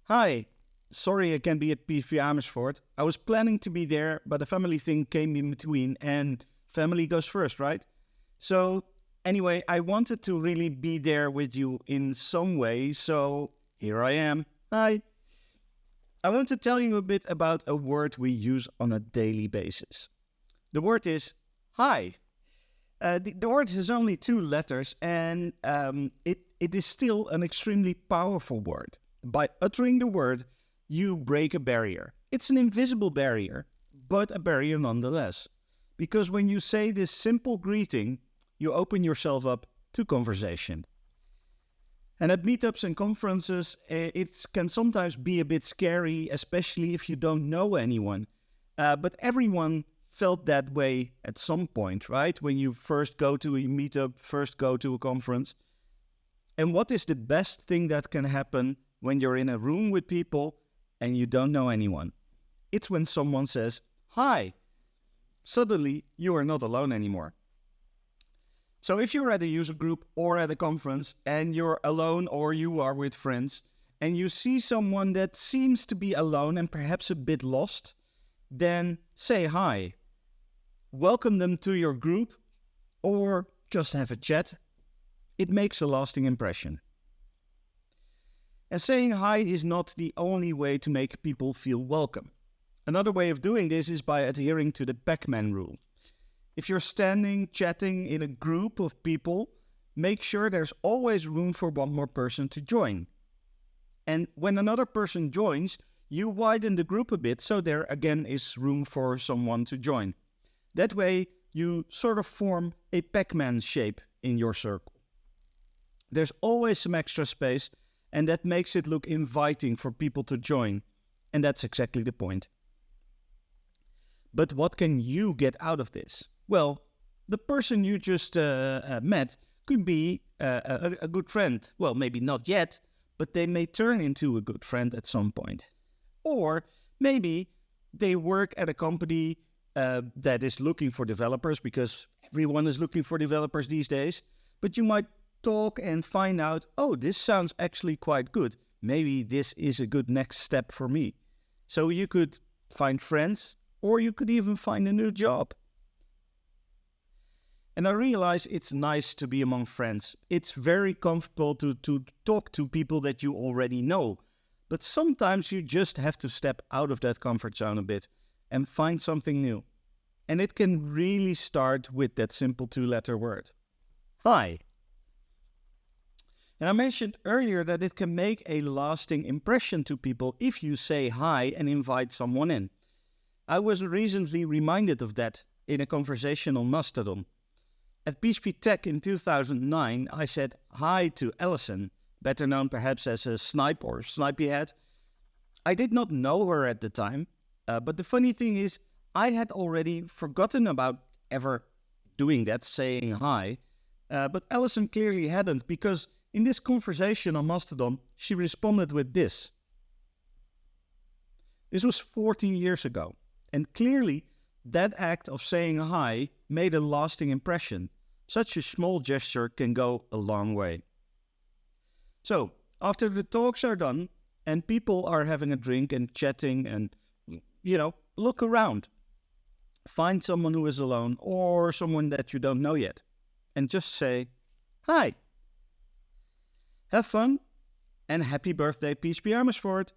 Hi, sorry I can't be at PHPAmersfoort. I was planning to be there, but a family thing came in between, and family goes first, right? So, anyway, I wanted to really be there with you in some way, so here I am. Hi. I want to tell you a bit about a word we use on a daily basis. The word is hi. The word has only two letters, and it is still an extremely powerful word. By uttering the word, you break a barrier. It's an invisible barrier, but a barrier nonetheless. Because when you say this simple greeting, you open yourself up to conversation. And at meetups and conferences, it can sometimes be a bit scary, especially if you don't know anyone. But everyone felt that way at some point, right? When you first go to a meetup, first go to a conference. And what is the best thing that can happen when you're in a room with people and you don't know anyone? It's when someone says, hi. Suddenly, you are not alone anymore. So if you're at a user group or at a conference and you're alone or you are with friends and you see someone that seems to be alone and perhaps a bit lost, then say hi. Welcome them to your group or just have a chat. It makes a lasting impression. And saying hi is not the only way to make people feel welcome. Another way of doing this is by adhering to the Pac-Man rule. If you're standing, chatting in a group of people, make sure there's always room for one more person to join. And when another person joins, you widen the group a bit so there again is room for someone to join. That way, you sort of form a Pac-Man shape in your circle. There's always some extra space, and that makes it look inviting for people to join. And that's exactly the point. But what can you get out of this? Well, the person you just met could be a good friend. Well, maybe not yet, but they may turn into a good friend at some point. Or maybe they work at a company that is looking for developers, because everyone is looking for developers these days. But you might talk and find out, oh, this sounds actually quite good. Maybe this is a good next step for me. So you could find friends, or you could even find a new job. And I realize it's nice to be among friends. It's very comfortable to talk to people that you already know. But sometimes you just have to step out of that comfort zone a bit and find something new. And it can really start with that simple two-letter word. Hi. And I mentioned earlier that it can make a lasting impression to people if you say hi and invite someone in. I was recently reminded of that in a conversation on Mastodon. At PHP Tech in 2009, I said hi to Alison, better known perhaps as a Snipe or Snipeyhead. I did not know her at the time, but the funny thing is, I had already forgotten about ever doing that, saying hi, but Alison clearly hadn't, because in this conversation on Mastodon, she responded with this. This was 14 years ago, and clearly that act of saying hi made a lasting impression. Such a small gesture can go a long way. So, after the talks are done and people are having a drink and chatting and, look around. Find someone who is alone or someone that you don't know yet and just say, hi. Have fun and happy birthday, PHPAmersfoort.